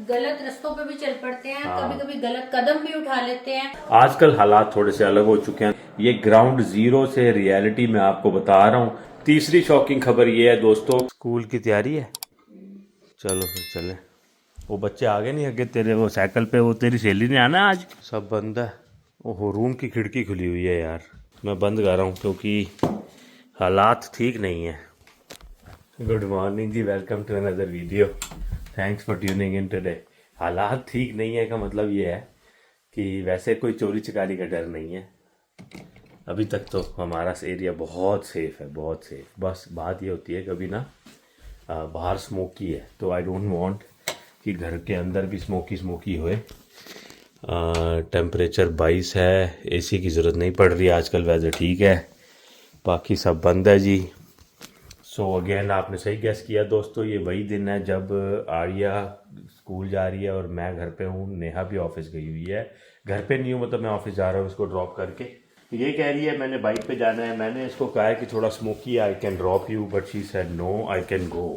गलत रास्तों पे भी चल पड़ते हैं, कभी कभी गलत कदम भी उठा लेते हैं। आजकल हालात थोड़े से अलग हो चुके हैं। ये ग्राउंड जीरो से रियलिटी में आपको बता रहा हूँ। तीसरी शॉकिंग खबर ये है दोस्तों, स्कूल की तैयारी है। चलो फिर चले। वो बच्चे आ गए नहीं आगे तेरे, वो साइकिल पे, वो तेरी सहेली ने आना आज। सब बंद है। ओहो, रूम की खिड़की खुली हुई है यार। मैं बंद कर रहा हूँ क्योंकि हालात ठीक नहीं है। Good morning ji, welcome to another video. Thanks for tuning in today. हालात ठीक नहीं है का मतलब ये है कि वैसे कोई चोरी चकारी का डर नहीं है अभी तक। तो हमारा एरिया बहुत सेफ है, बहुत सेफ। बस बात ये होती है कभी ना बाहर स्मोकी है तो आई डोंट वांट कि घर के अंदर भी स्मोकी होए। टेम्परेचर 22 है, एसी की ज़रूरत नहीं पड़ रही आजकल, वेदर ठीक है, बाकी सब बंद है जी। सो अगेन आपने सही गैस किया दोस्तों, ये वही दिन है जब आर्या स्कूल जा रही है और मैं घर पे हूँ। नेहा भी ऑफिस गई हुई है। घर पे नहीं हूँ मतलब मैं ऑफिस जा रहा हूँ इसको ड्रॉप करके। ये कह रही है मैंने बाइक पे जाना है। मैंने इसको कहा है कि थोड़ा smoky, I can drop you, but she said no I can go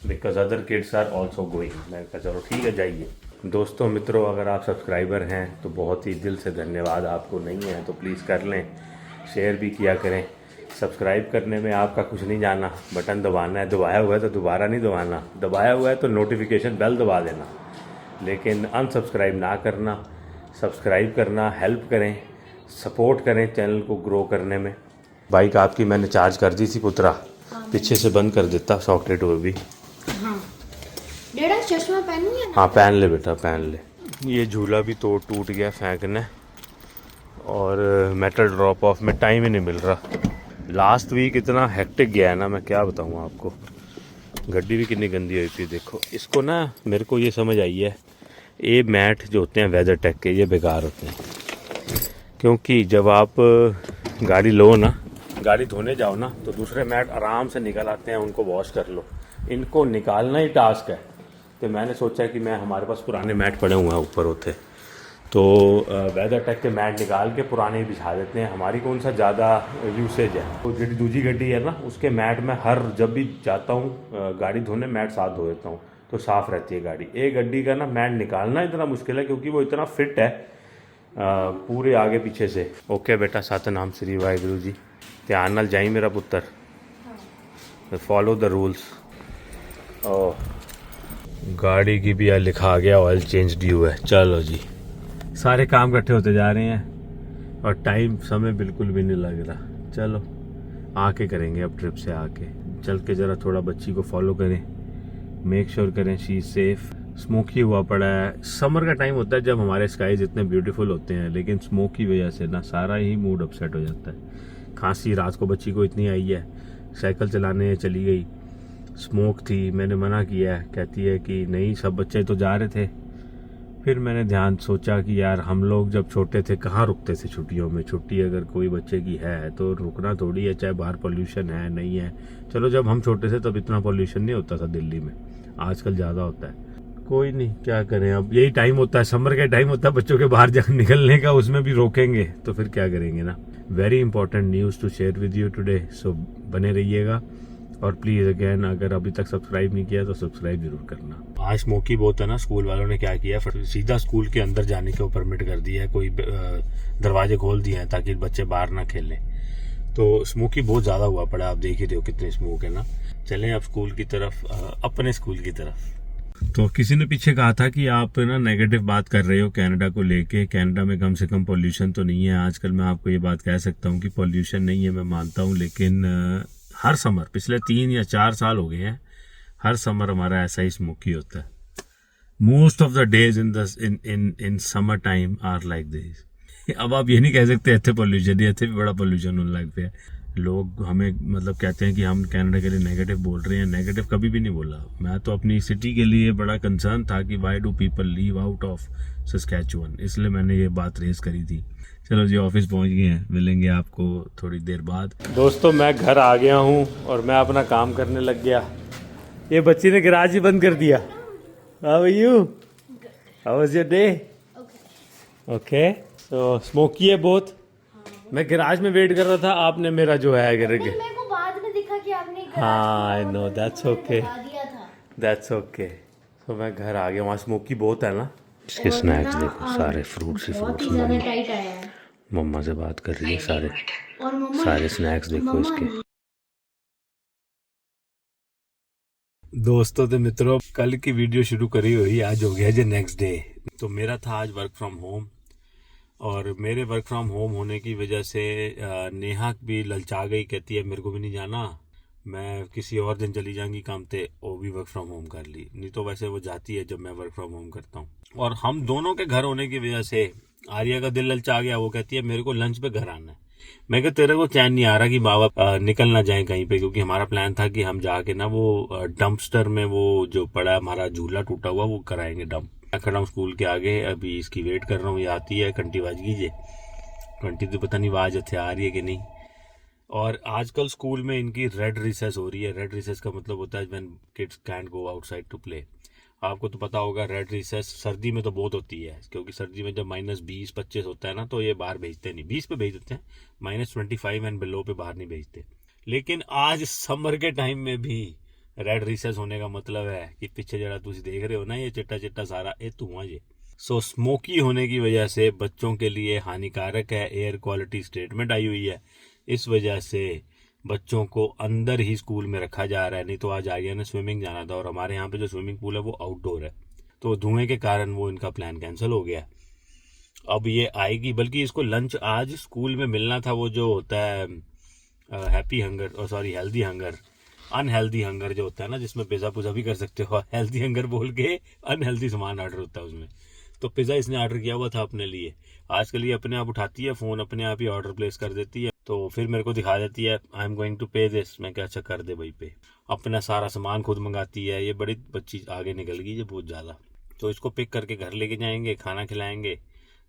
because other kids are also going. मैं कहा चलो ठीक है जाइए। दोस्तों मित्रों, अगर आप सब्सक्राइबर हैं तो बहुत ही दिल से धन्यवाद। आपको नहीं है तो प्लीज़ कर लें, शेयर भी किया करें। सब्सक्राइब करने में आपका कुछ नहीं जाना, बटन दबाना है। दबाया हुआ है तो दोबारा नहीं दबाना, दबाया हुआ है तो नोटिफिकेशन बेल दबा देना, लेकिन अनसब्सक्राइब ना करना। सब्सक्राइब करना, हेल्प करें, सपोर्ट करें चैनल को ग्रो करने में। बाइक आपकी मैंने चार्ज कर दी थी पुत्रा, पीछे से बंद कर देता सॉकेट वो भी। हाँ डेढ़ा चश्मा पहनी है। हाँ पहन ले बेटा पहन ले। ये झूला भी तो टूट गया फेंकने, और मेटल ड्रॉप ऑफ में टाइम ही नहीं मिल रहा। लास्ट वीक इतना हेक्टिक गया है ना, मैं क्या बताऊँ आपको। गड्डी भी कितनी गंदी हुई थी देखो। इसको ना मेरे को ये समझ आई है, ये मैट जो होते हैं वेदर टेक के, ये बेकार होते हैं। क्योंकि जब आप गाड़ी लो ना, गाड़ी धोने जाओ ना, तो दूसरे मैट आराम से निकल आते हैं, उनको वॉश कर लो। इनको निकालना ही टास्क है। तो मैंने सोचा कि मैं, हमारे पास पुराने मैट पड़े हुए हैं ऊपर होते, तो वेदर टेक के मैट निकाल के पुराने बिछा देते हैं। हमारी कौन सा ज़्यादा यूसेज है। तो जो दूसरी गड्डी है ना, उसके मैट में हर जब भी जाता हूँ गाड़ी धोने, मैट साथ धो देता हूँ तो साफ़ रहती है गाड़ी। एक गड्डी का ना मैट निकालना इतना मुश्किल है क्योंकि वो इतना फिट है पूरे आगे पीछे से। ओके बेटा, सतनाम श्री वाहिगुरु जी। ध्यान नाल जाई मेरा पुत्र, फॉलो द रूल्स। ओ गाड़ी की भी लिखा गया ऑयल चेंज ड्यू है। चलो जी, सारे काम इकट्ठे होते जा रहे हैं और टाइम समय बिल्कुल भी नहीं लग रहा। चलो आके करेंगे अब, ट्रिप से आके चल के ज़रा थोड़ा बच्ची को फॉलो करें, मेक श्योर करें शी इज़ सेफ। स्मोकी हुआ पड़ा है। समर का टाइम होता है जब हमारे स्काईज इतने ब्यूटीफुल होते हैं, लेकिन स्मोक की वजह से ना सारा ही मूड अपसेट हो जाता है। खांसी रात को बच्ची को इतनी आई है, साइकिल चलाने चली गई, स्मोक थी, मैंने मना किया है, कहती है कि नहीं सब बच्चे तो जा रहे थे। फिर मैंने ध्यान सोचा कि यार हम लोग जब छोटे थे कहाँ रुकते थे छुट्टियों में। छुट्टी अगर कोई बच्चे की है तो रुकना थोड़ी है, चाहे बाहर पोल्यूशन है नहीं है। चलो जब हम छोटे थे तब इतना पोल्यूशन नहीं होता था दिल्ली में, आजकल ज़्यादा होता है। कोई नहीं, क्या करें, अब यही टाइम होता है, समर का टाइम होता है बच्चों के बाहर जा निकलने का, उसमें भी रोकेंगे तो फिर क्या करेंगे ना। Very important news to share with you today, so बने रहिएगा। और प्लीज़ अगेन, अगर अभी तक सब्सक्राइब नहीं किया तो सब्सक्राइब जरूर करना। आज स्मोकी बहुत है ना, स्कूल वालों ने क्या किया, सीधा स्कूल के अंदर जाने को परमिट कर दिया है। कोई दरवाजे खोल दिए हैं ताकि बच्चे बाहर ना खेलें। तो स्मोकी बहुत ज़्यादा हुआ पड़ा, आप देख ही रहे हो कितने स्मोक है ना। चलें अब स्कूल की तरफ, अपने स्कूल की तरफ। तो किसी ने पीछे कहा था कि आप ना नेगेटिव बात कर रहे हो कनाडा को लेके। कनाडा में कम से कम पोल्यूशन तो नहीं है आजकल। मैं आपको ये बात कह सकता हूँ कि पोल्यूशन नहीं है, मैं मानता हूँ, लेकिन हर समर पिछले 3 या 4 साल हो गए हैं, हर समर हमारा ऐसा ही स्मोकी होता है। Most of the days in summer time are like this. अब आप ये नहीं कह सकते इतने पोल्यूशन, इतने भी बड़ा पोल्यूशन होने लग पे। लोग हमें मतलब कहते हैं कि हम कनाडा के लिए नेगेटिव बोल रहे हैं। नेगेटिव कभी भी नहीं बोला। मैं तो अपनी सिटी के लिए बड़ा कंसर्न था कि why do people leave out of Saskatchewan, इसलिए मैंने ये बात रेस करी थी। चलो जी, ऑफिस पहुंच गए हैं, मिलेंगे आपको थोड़ी देर बाद। दोस्तों मैं घर आ गया हूँ और मैं अपना काम करने लग गया। ये बच्ची ने गैराज ही बंद कर दिया। How are you? How was your day? Okay, तो स्मोकी है बहुत। मैं गैराज में वेट कर रहा था, आपने मेरा जो है मेरे को बाद में दिखा कि आपने हाँ I know, that's okay, that's okay. तो मैं घर आ गया, वहाँ स्मोकी बहुत है ना। इसके स्नैक्स देखो, सारे फ्रूट्स ही बहुत फ्रूट्स। ही ज्यादा टाइट आया है। मम्मा से बात कर रही है, सारे और मम्मा सारे स्नैक्स देखो मम्मा इसके। दोस्तों तो मित्रों, कल की वीडियो शुरू करी हुई, आज हो गया जो नेक्स्ट डे। तो मेरा था आज वर्क फ्रॉम होम, और मेरे वर्क फ्रॉम होम होने की वजह से नेहा भी ललचा गई, कहती है मेरे को भी नहीं जाना, मैं किसी और दिन चली जाऊंगी काम पे। वो भी वर्क फ्रॉम होम कर ली, नहीं तो वैसे वो जाती है जब मैं वर्क फ्रॉम होम करता हूँ। और हम दोनों के घर होने की वजह से आर्या का दिल ललचा गया, वो कहती है मेरे को लंच पे घर आना है। मैं कहा तेरे को चैन नहीं आ रहा कि माँ बाप निकल ना जाए कहीं पे, क्योंकि हमारा प्लान था कि हम जाके ना वो डंपस्टर में वो जो पड़ा है हमारा झूला टूटा हुआ वो कराएंगे डंप। मैं खड़ा हूँ स्कूल के आगे, अभी इसकी वेट कर रहा हूँ, ये आती है। घंटी बज गई, घंटी तो पता नहीं आवाज आ रही है कि नहीं। और आजकल स्कूल में इनकी रेड रिसेस हो रही है। रेड रिसेस का मतलब होता है when kids can't go outside to play. आपको तो पता होगा रेड रिसेस सर्दी में तो बहुत होती है, क्योंकि सर्दी में जब -20-25 होता है ना, तो ये बाहर भेजते नहीं, 20 पे भेज देते हैं, -25 एंड बिलो पे बाहर नहीं भेजते। लेकिन आज समर के टाइम में भी रेड रिसेस होने का मतलब है कि पीछे जरा तुम देख रहे हो ना, ये चिट्टा चिट्टा सारा ये धुआं ये। सो स्मोकी होने की वजह से बच्चों के लिए हानिकारक है। एयर क्वालिटी स्टेटमेंट आई हुई है, इस वजह से बच्चों को अंदर ही स्कूल में रखा जा रहा है। नहीं तो आज आर्या ने स्विमिंग जाना था, और हमारे यहाँ पे जो स्विमिंग पूल है वो आउटडोर है, तो धुएं के कारण वो इनका प्लान कैंसिल हो गया। अब ये आएगी, बल्कि इसको लंच आज स्कूल में मिलना था, वो जो होता है हैप्पी हंगर, और sorry healthy hunger, unhealthy hunger जो होता है ना, जिसमें पिज़्ज़ा पुज़्ज़ा भी कर सकते हो, हेल्दी हंगर बोल के अनहेल्दी सामान ऑर्डर होता है उसमें। तो पिज़्ज़ा इसने ऑर्डर किया हुआ था अपने लिए। आजकल ये अपने आप उठाती है फ़ोन, अपने आप ही ऑर्डर प्लेस कर देती है, तो फिर मेरे को दिखा देती है आई एम गोइंग टू पे दिस। मैं क्या, अच्छा कर दे भाई पे। अपना सारा सामान खुद मंगाती है, ये बड़ी बच्ची आगे निकल गई है बहुत ज़्यादा। तो इसको पिक करके घर लेके जाएंगे, खाना खिलाएंगे,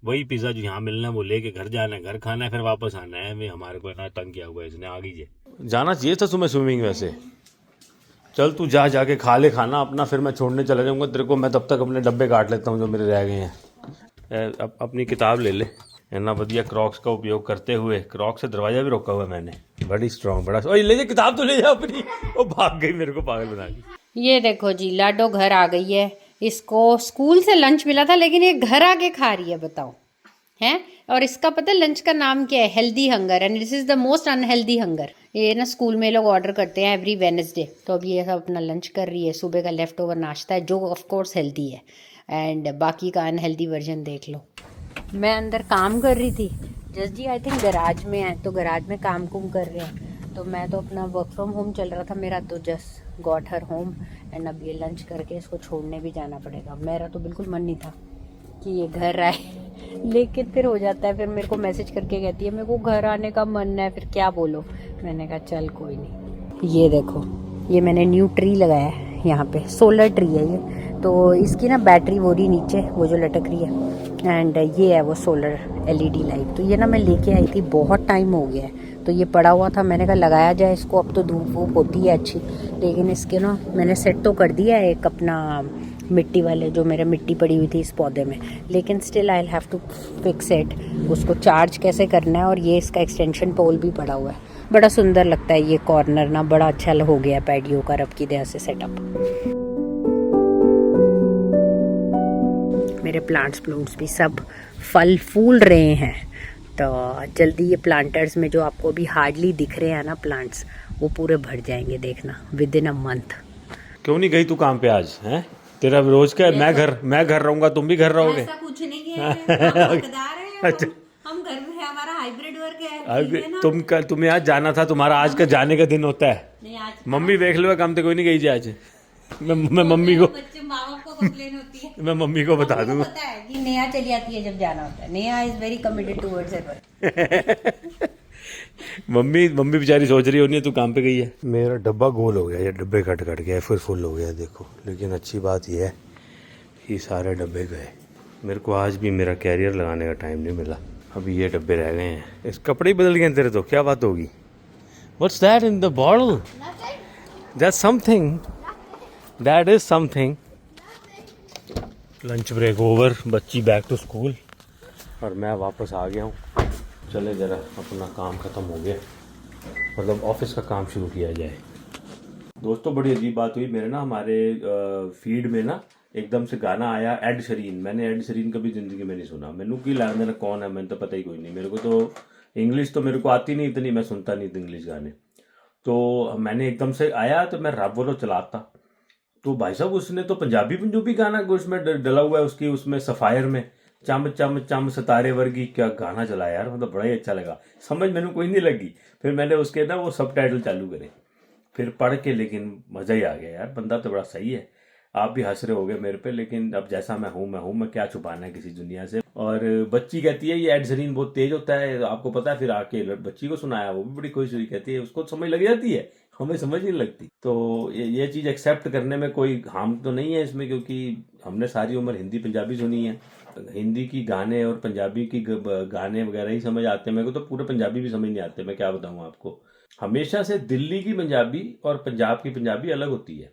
वही पिज़्ज़ा जो यहाँ मिलना है वो लेके घर जाना है, घर खाना है, फिर वापस आना है। वे हमारे को इतना तंग किया हुआ है इसने, आ गई जाना चाहिए था तुम्हें स्विमिंग। वैसे चल तू जाके खा ले खाना अपना, फिर मैं छोड़ने चला जाऊँगा तेरे को। मैं तब तक अपने डब्बे काट लेता हूँ जो मेरे रह गए हैं। अब अपनी किताब ले ले। इतना बढ़िया क्रॉक्स का उपयोग करते हुए, क्रॉक्स से दरवाजा भी रोका हुआ है मैंने, बड़ी स्ट्रॉन्ग, बड़ा। ओए ले जा किताब तो ले जा अपनी। वो भाग गई, मेरे को पागल बना दी। ये देखो जी, लाडो घर आ गई है। इसको स्कूल से लंच मिला था, लेकिन ये घर आके खा रही है, बताओ हैं। और इसका पता है लंच का नाम क्या है? Healthy hunger, and this is the most unhealthy hunger. ये ना स्कूल में लोग ऑर्डर करते हैं एवरी वेडनेसडे, तो अब ये सब अपना लंच कर रही है। सुबह का लेफ्ट ओवर नाश्ता है, जो ऑफ कोर्स हेल्दी है, एंड बाकी का अनहेल्दी वर्जन देख लो। मैं अंदर काम कर रही थी, जस्ट जी आई थिंक गराज में है, तो गराज में काम कुम कर रहे हैं। तो मैं तो अपना वर्क फ्रॉम होम चल रहा था मेरा, तो just got her home, and अब ये लंच करके इसको छोड़ने भी जाना पड़ेगा। मेरा तो बिल्कुल मन नहीं था कि ये घर आए, लेकिन फिर हो जाता है। फिर मेरे को मैसेज करके कहती है मेरे को घर आने का मन है, फिर क्या बोलो। मैंने कहा चल कोई नहीं। ये देखो, ये मैंने न्यू ट्री लगाया है यहाँ पे, सोलर ट्री है ये। तो इसकी ना बैटरी वो रही नीचे, वो जो लटक रही है, एंड ये है वो सोलर LED लाइट। तो ये ना मैं लेके आई थी, बहुत टाइम हो गया है, तो ये पड़ा हुआ था, मैंने कहा लगाया जाए इसको। अब तो धूप वूप होती है अच्छी, लेकिन इसके ना मैंने सेट तो कर दिया है एक अपना मिट्टी वाले, जो मेरे मिट्टी पड़ी हुई थी इस पौधे में, लेकिन still I have to fix it. उसको चार्ज कैसे करना है। और ये इसका एक्सटेंशन पोल भी पड़ा हुआ है, बड़ा सुंदर लगता है ये कॉर्नर ना, बड़ा अच्छा हो गया पैडियो का रब की दया से सेटअप। मेरे प्लांट्स भी सब फल फूल रहे हैं, तो जल्दी ये प्लांटर्स में जो आपको अभी हार्डली दिख रहे हैं ना प्लांट्स, वो पूरे भर जाएंगे, देखना विद इन अ मंथ। क्यों नहीं गई तू काम पे आज? हैं तेरा रोज का मैं घर रहूंगा, तुम भी घर रहोगे? ऐसा कुछ नहीं है, हम हकदार हैं, अच्छा, हम घर में है, हमारा हाइब्रिड वर्क है। तुम्हें आज जाना था, तुम्हारा आज का जाने का दिन होता है। नहीं, आज मम्मी देख लो काम तो कोई नहीं गई जी आज। मैं मम्मी को, बच्चे माँ बाप को कंप्लेन होती है। मैं मम्मी को बता दूंगा। पता है कि नेहा चली आती है जब जाना होता है। Neha is very committed towards her work. Mummy बेचारी सोच रही होनी है तू काम पे गई है। मेरा डब्बा गोल हो गया, ये डब्बे कट गया, फिर फुल हो गया देखो। लेकिन अच्छी बात यह है कि सारे डब्बे गए। मेरे को आज भी मेरा कैरियर लगाने का टाइम नहीं मिला, अभी ये डब्बे रह गए हैं। इस कपड़े ही बदल गए तेरे, तो क्या बात होगी? What's that in the bottle? That's something, that is something. Lunch break over, बच्ची बैक टू स्कूल, और मैं वापस आ गया हूँ। चले ज़रा अपना काम ख़त्म हो गया, मतलब ऑफिस का काम शुरू किया जाए। दोस्तों बड़ी अजीब बात हुई, मेरे ना हमारे फीड में ना एकदम से गाना आया एड शरीन। मैंने एड शरीन कभी ज़िंदगी में नहीं सुना। मैनू की लगता कौन है, मैंने तो पता ही कोई नहीं। मेरे को तो इंग्लिश तो मेरे को आती नहीं इतनी, मैं सुनता नहीं इंग्लिश गाने। तो मैंने एकदम से आया तो मैं रब वालों चलाता, तो भाई साहब उसने तो पंजाबी पंजूबी गाना उसमें डला हुआ है उसकी, उसमें सफायर में चम चम चम सितारे वर्गी क्या गाना चला यार, मतलब बड़ा ही अच्छा लगा। समझ मैंने कोई नहीं लगी। फिर मैंने उसके ना वो सबटाइटल चालू करे, फिर पढ़ के, लेकिन मज़ा ही आ गया यार। बंदा तो बड़ा सही है। आप भी हंस रहे होगे मेरे पे, लेकिन अब जैसा मैं हूँ मैं क्या छुपाना है किसी दुनिया से। और बच्ची कहती है ये एड शरीन बहुत तेज होता है, आपको पता है। फिर आके बच्ची को सुनाया, वो भी बड़ी खुश हुई, कहती है उसको समझ लग जाती है, हमें समझ नहीं लगती। तो ये चीज़ एक्सेप्ट करने में कोई हार्म तो नहीं है इसमें, क्योंकि हमने सारी उम्र हिंदी पंजाबी सुनी है। हिंदी की गाने और पंजाबी की गाने वगैरह ही समझ आते हैं। मेरे को तो पूरे पंजाबी भी समझ नहीं आते, मैं क्या बताऊँ आपको। हमेशा से दिल्ली की पंजाबी और पंजाब की पंजाबी अलग होती है।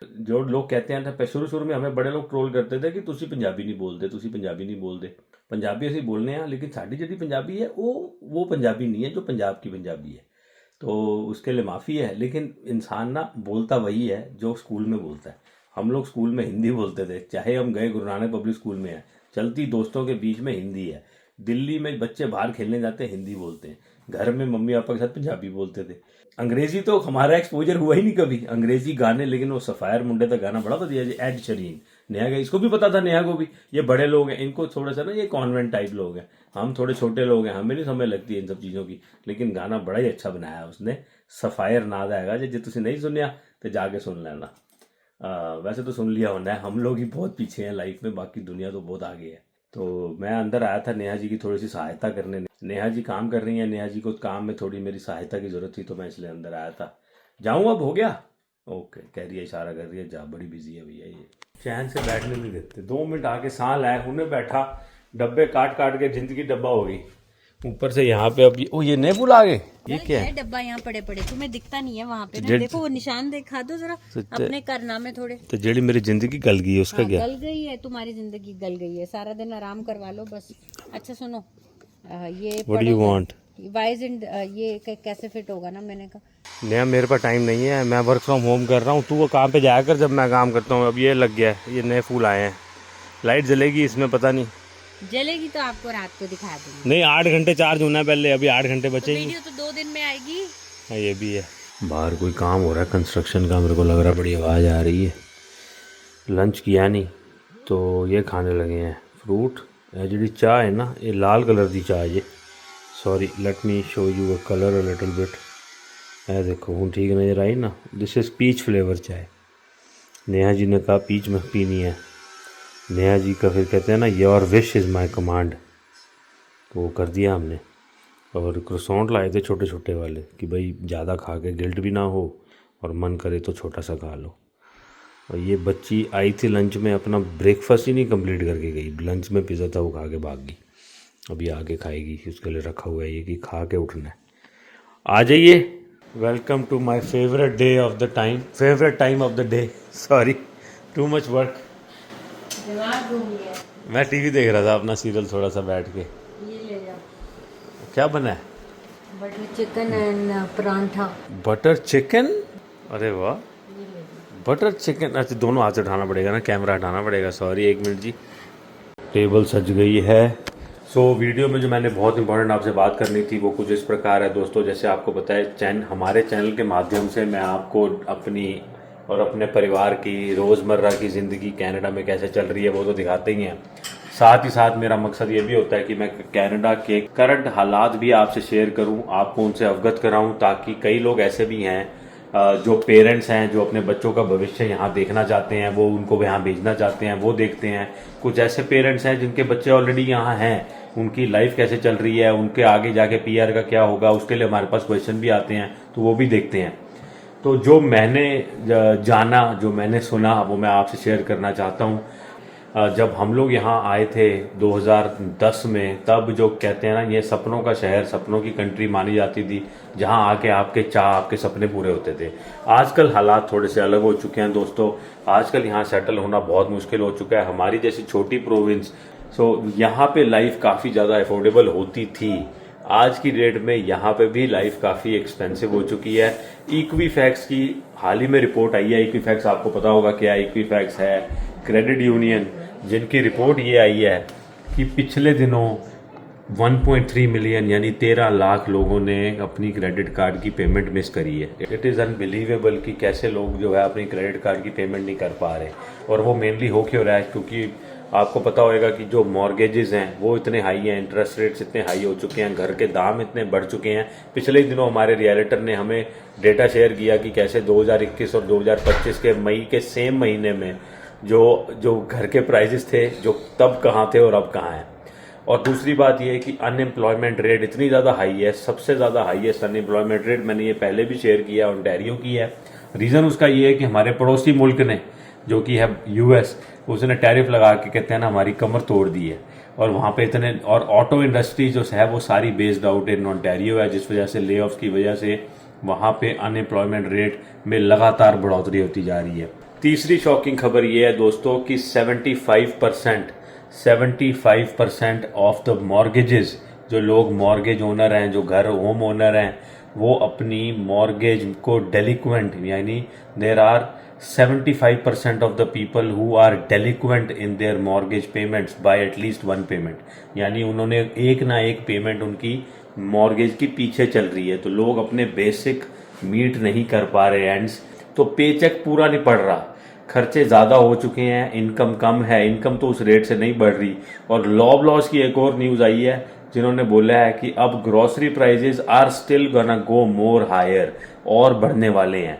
जो लोग कहते हैं ना, शुरू में हमें बड़े लोग ट्रोल करते थे कि तुसी पंजाबी नहीं बोलते, तुसी पंजाबी नहीं बोलते। पंजाबी ਅਸੀਂ बोलने हैं, लेकिन साड़ी जी पंजाबी है वो पंजाबी नहीं है जो पंजाब की पंजाबी है। तो उसके लिए माफ़ी है, लेकिन इंसान ना बोलता वही है जो स्कूल में बोलता है। हम लोग स्कूल में हिंदी बोलते थे, चाहे हम गए गुरु नानक पब्लिक स्कूल में है, चलती दोस्तों के बीच में हिंदी है। दिल्ली में बच्चे बाहर खेलने जाते हैं हिंदी बोलते हैं, घर में मम्मी पापा के साथ पंजाबी बोलते थे। अंग्रेजी तो हमारा एक्सपोजर हुआ ही नहीं कभी, अंग्रेजी गाने। लेकिन वो सफायर मुंडे का गाना बड़ा बढ़िया जी, एड शरीन। नेहा का इसको भी पता था, नेहा को भी। ये बड़े लोग हैं, इनको थोड़ा सा ना ये कॉन्वेंट टाइप लोग हैं, हम थोड़े छोटे लोग हैं, हमें नहीं समझ लगती इन सब चीज़ों की। लेकिन गाना बड़ा ही अच्छा बनाया उसने, सफायर नाद आएगा। जो तुम नहीं सुनिया तो जाके सुन लेना। वैसे तो सुन लिया होना है, हम लोग ही बहुत पीछे हैं लाइफ में, बाकी दुनिया तो बहुत आगे है। तो मैं अंदर आया था नेहा जी की थोड़ी सी सहायता करने। नेहा जी काम कर रही हैं, नेहा जी को काम में थोड़ी मेरी सहायता की ज़रूरत थी, तो मैं इसलिए अंदर आया था। जाऊँ अब, हो गया? ओके कह रही है, इशारा कर रही है, जा, बड़ी बिजी है भैया ये, चैन से बैठने नहीं देते। 2 मिनट आके सांस लाए, उन्हें बैठा, डब्बे काट काट के जिंदगी डब्बा हो गई। ऊपर से यहाँ पे अब ये नए पुल आ गए, ये क्या है? डब्बा यहाँ पड़े पड़े, तुम्हें दिखता नहीं है वहाँ पे ना, देखो वो निशान दिखा दो जरा अपने कारनामे थोड़े। तो जेडी मेरी जिंदगी गल गई है उसका क्या? गल गई है तुम्हारी जिंदगी, गल गई है। सारा दिन आराम करवा लो बस। अच्छा सुनो, ये what do you want? Wise इन ये कैसे फिट होगा ना, मैंने कहा नया मेरे पास टाइम नहीं है, मैं वर्क फ्रॉम होम कर रहा हूँ। तू वो काम पे जाया कर जब मैं काम करता हूँ। अब ये लग गया है, ये नए फूल आए हैं, लाइट जलेगी इसमें, पता नहीं जलेगी तो आपको रात को दिखा दूंगी। नहीं, 8 घंटे चार्ज होना है पहले, अभी 8 घंटे बचेगी। वीडियो तो 2 दिन में आएगी। हाँ ये भी है। बाहर कोई काम हो रहा है कंस्ट्रक्शन का, मेरे को लग रहा है, बड़ी आवाज़ आ रही है। लंच किया नहीं तो ये खाने लगे हैं फ्रूट। जी चाय है ना, ये लाल कलर की चाय है। Sorry, let me show you a colour a little bit. है देखो हूँ ठीक नज़र आई ना। दिस इज़ पीच फ्लेवर चाय। नेहा जी ने कहा पीच में पीनी है। नेहा जी का फिर कहते हैं ना, your wish is my command, तो वो कर दिया हमने। और क्रोसॉन्ट लाए थे छोटे छोटे वाले, कि भाई ज़्यादा खा के गिल्ट भी ना हो और मन करे तो छोटा सा खा लो। और ये बच्ची आई थी लंच में, अपना ब्रेकफास्ट ही नहीं कंप्लीट करके गई। लंच में पिज़्ज़ा था, वो खा के भाग गई। अभी आगे खाएगी, उसके लिए रखा हुआ है ये कि खा के उठना है। आ जाइए, welcome to my favourite day of the time, favourite time of the day. Sorry, too much work. मैं टीवी देख रहा था अपना सीरियल थोड़ा सा बैठ के। ये ले जाओ। क्या बना है? Butter chicken and paratha. Butter chicken, अरे वाह, बटर चिकन। अच्छा दोनों हाथ से उठाना पड़ेगा ना, कैमरा हटाना पड़ेगा। सॉरी, 1 मिनट जी। टेबल सज गई है। सो वीडियो में जो मैंने बहुत इंपॉर्टेंट आपसे बात करनी थी वो कुछ इस प्रकार है दोस्तों। जैसे आपको पता है, हमारे चैनल के माध्यम से मैं आपको अपनी और अपने परिवार की रोज़मर्रा की ज़िंदगी कनाडा में कैसे चल रही है वो तो दिखाते ही हैं। साथ ही साथ मेरा मकसद ये भी होता है कि मैं कनाडा के करंट हालात भी आपसे शेयर करूं, आपको उनसे अवगत कराऊं, ताकि कई लोग ऐसे भी हैं जो पेरेंट्स हैं, जो अपने बच्चों का भविष्य यहाँ देखना चाहते हैं, वो उनको यहाँ भेजना चाहते हैं, वो देखते हैं। कुछ ऐसे पेरेंट्स हैं जिनके बच्चे ऑलरेडी यहाँ हैं, उनकी लाइफ कैसे चल रही है, उनके आगे जाके PR का क्या होगा, उसके लिए हमारे पास क्वेश्चन भी आते हैं, तो वो भी देखते हैं। तो जो मैंने जाना, जो मैंने सुना, वो मैं आपसे शेयर करना चाहता हूँ। जब हम लोग यहाँ आए थे 2010 में, तब जो कहते हैं ना, ये सपनों का शहर, सपनों की कंट्री मानी जाती थी, जहाँ आके आपके सपने पूरे होते थे। आजकल हालात थोड़े से अलग हो चुके हैं दोस्तों। आजकल यहाँ सेटल होना बहुत मुश्किल हो चुका है। हमारी जैसी छोटी प्रोविंस, यहाँ पे लाइफ काफ़ी ज़्यादा अफोर्डेबल होती थी। आज की डेट में यहाँ पे भी लाइफ काफ़ी एक्सपेंसिव हो चुकी है। इक्विफैक्स की हाल ही में रिपोर्ट आई है। इक्विफैक्स आपको पता होगा क्या इक्विफैक्स है। क्रेडिट यूनियन, जिनकी रिपोर्ट ये आई है कि पिछले दिनों 1.3 मिलियन यानी 13 लाख लोगों ने अपनी क्रेडिट कार्ड की पेमेंट मिस करी है। इट इज़ अनबिलीवेबल कि कैसे लोग जो है अपनी क्रेडिट कार्ड की पेमेंट नहीं कर पा रहे। और वो मेनली हो क्यों रहा है, क्योंकि आपको पता होगा कि जो मॉर्गेजेस हैं वो इतने हाई हैं, इंटरेस्ट रेट्स इतने हाई हो चुके हैं, घर के दाम इतने बढ़ चुके हैं। पिछले दिनों हमारे रियलिटर ने हमें डेटा शेयर किया कि कैसे 2021 और 2025 के मई के सेम महीने में जो घर के प्राइजेस थे जो तब कहाँ थे और अब कहाँ हैं। और दूसरी बात यह है कि अनएम्प्लॉयमेंट रेट इतनी ज़्यादा हाई है, सबसे ज़्यादा हाईएस्ट अनएम्प्लॉयमेंट रेट मैंने ये पहले भी शेयर किया, ओंटारियो की है। रीज़न उसका ये है कि हमारे पड़ोसी मुल्क ने, जो कि है यूएस, उसने टैरिफ लगा के कहते हैं ना हमारी कमर तोड़ दी है। और वहाँ पे इतने, और ऑटो इंडस्ट्री जो है वो सारी बेस्ड आउट इन ओंटारियो है, जिस वजह से ले ऑफ की वजह से वहाँ पे अनएम्प्लॉयमेंट रेट में लगातार बढ़ोतरी होती जा रही है। तीसरी शॉकिंग खबर ये है दोस्तों कि 75% ऑफ द मॉर्गेजेस, जो लोग मॉर्गेज ओनर हैं, जो घर होम ओनर हैं, वो अपनी मॉर्गेज को डेलिक्वेंट, यानी there are 75% of the people who are delinquent in their mortgage payments by at least one payment, यानी उन्होंने एक ना एक पेमेंट उनकी मॉर्गेज की पीछे चल रही है। तो लोग अपने बेसिक मीट नहीं कर पा रहे एंड्स, तो पे चेक पूरा नहीं पड़ रहा, खर्चे ज़्यादा हो चुके हैं, इनकम कम है, इनकम तो उस रेट से नहीं बढ़ रही। और लॉस की एक और न्यूज़ आई है जिन्होंने बोला है कि अब grocery prices are still gonna go more higher, और बढ़ने वाले हैं।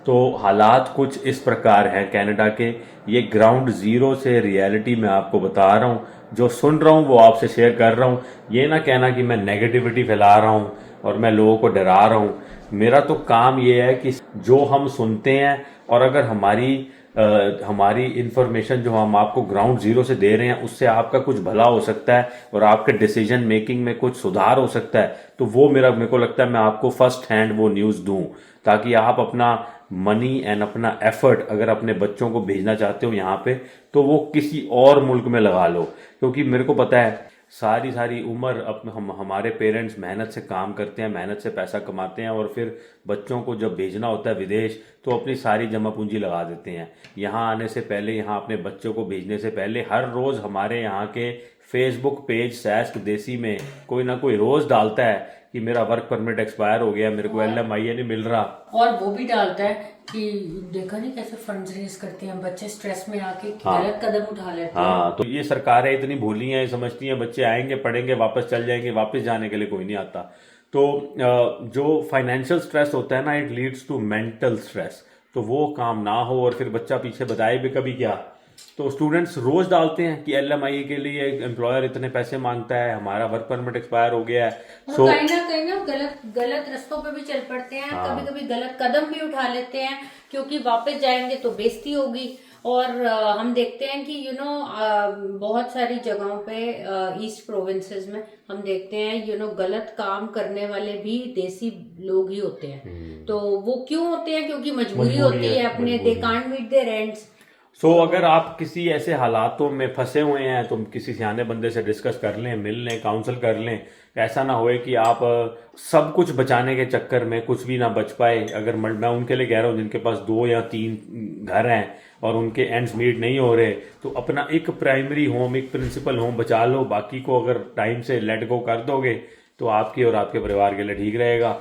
तो हालात कुछ इस प्रकार हैं कनाडा के। ये ग्राउंड ज़ीरो से रियलिटी मैं आपको बता रहा हूँ, जो सुन रहा हूँ वो आपसे शेयर कर रहा हूँ। ये ना कहना कि मैं नेगेटिविटी फैला रहा हूँ और मैं लोगों को डरा रहा हूँ। मेरा तो काम ये है कि जो हम सुनते हैं, और अगर हमारी इन्फॉर्मेशन जो हम आपको ग्राउंड ज़ीरो से दे रहे हैं उससे आपका कुछ भला हो सकता है और आपके डिसीजन मेकिंग में कुछ सुधार हो सकता है, तो वो मेरे को लगता है मैं आपको फर्स्ट हैंड वो न्यूज़ दूं, ताकि आप अपना मनी एंड अपना एफर्ट अगर अपने बच्चों को भेजना चाहते हो यहाँ पे, तो वो किसी और मुल्क में लगा लो। क्योंकि मेरे को पता है सारी उम्र हमारे पेरेंट्स मेहनत से काम करते हैं, मेहनत से पैसा कमाते हैं, और फिर बच्चों को जब भेजना होता है विदेश तो अपनी सारी जमा पूंजी लगा देते हैं। यहाँ आने से पहले, यहाँ अपने बच्चों को भेजने से पहले हर रोज़ हमारे यहाँ के फेसबुक पेज सैस्क देसी में कोई ना कोई रोज़ डालता है कि मेरा वर्क परमिट एक्सपायर हो गया, मेरे को LMIA नहीं मिल रहा। और वो भी डालता है कि देखा नहीं कैसे फंड्स रेज करते हैं बच्चे, स्ट्रेस में आके गलत कदम उठा लेते हैं। हाँ, तो ये सरकारें इतनी भोली हैं, समझती हैं बच्चे आएंगे पढ़ेंगे वापस चल जाएंगे, वापस जाने के लिए कोई नहीं आता। तो जो फाइनेंशियल स्ट्रेस होता है ना, it leads to mental stress. तो वो काम ना हो और फिर बच्चा पीछे बताए भी कभी क्या, तो स्टूडेंट्स रोज डालते हैं कि LMIA के लिए एम्प्लॉयर इतने पैसे मांगता है, हमारा वर्क परमिट एक्सपायर हो गया है। सो कहीं ना गलत रास्तों पे भी चल पड़ते हैं। हाँ। कभी कभी गलत कदम भी उठा लेते हैं, क्योंकि वापस जाएंगे तो बेइज्जती होगी। और हम देखते हैं कि बहुत सारी जगहों पे ईस्ट प्रोविंसेस में हम देखते हैं गलत काम करने वाले भी देसी लोग ही होते हैं। तो वो क्यों होते हैं? क्योंकि मजबूरी होती है अपने, they can't meet their rents. So अगर आप किसी ऐसे हालातों में फंसे हुए हैं तो किसी सियाने बंदे से डिस्कस कर लें, मिल लें, काउंसिल कर लें। ऐसा ना होए कि आप सब कुछ बचाने के चक्कर में कुछ भी ना बच पाए। अगर मैं उनके लिए कह रहा हूँ जिनके पास 2 या 3 घर हैं और उनके एंड्स मीट नहीं हो रहे, तो अपना एक प्राइमरी होम, एक प्रिंसिपल होम बचा लो। बाकी को अगर टाइम से लेट गो कर दोगे तो आपकी और आपके परिवार के लिए ठीक रहेगा।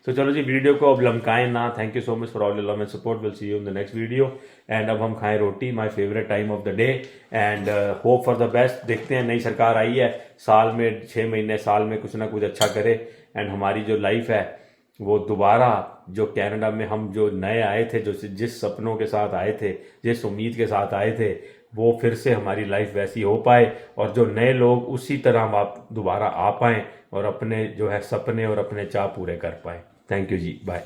तो चलो जी, वीडियो को अब लमकाएं ना। Thank you so much for all your love and support. Will see you in the next video. And अब हम खाएं रोटी, my favourite time of the day, and hope for the best. देखते हैं, नई सरकार आई है, साल में 6 महीने, साल में कुछ ना कुछ अच्छा करे, एंड हमारी जो लाइफ है वो दोबारा, जो कनाडा में हम जो नए आए थे, जो जिस सपनों के साथ आए थे, जिस उम्मीद के साथ आए थे, वो फिर से हमारी लाइफ वैसी हो पाए, और जो नए लोग उसी तरह आप दोबारा आ पाएँ और अपने जो है सपने और अपने चाह पूरे कर पाएँ। Thank you ji, bye.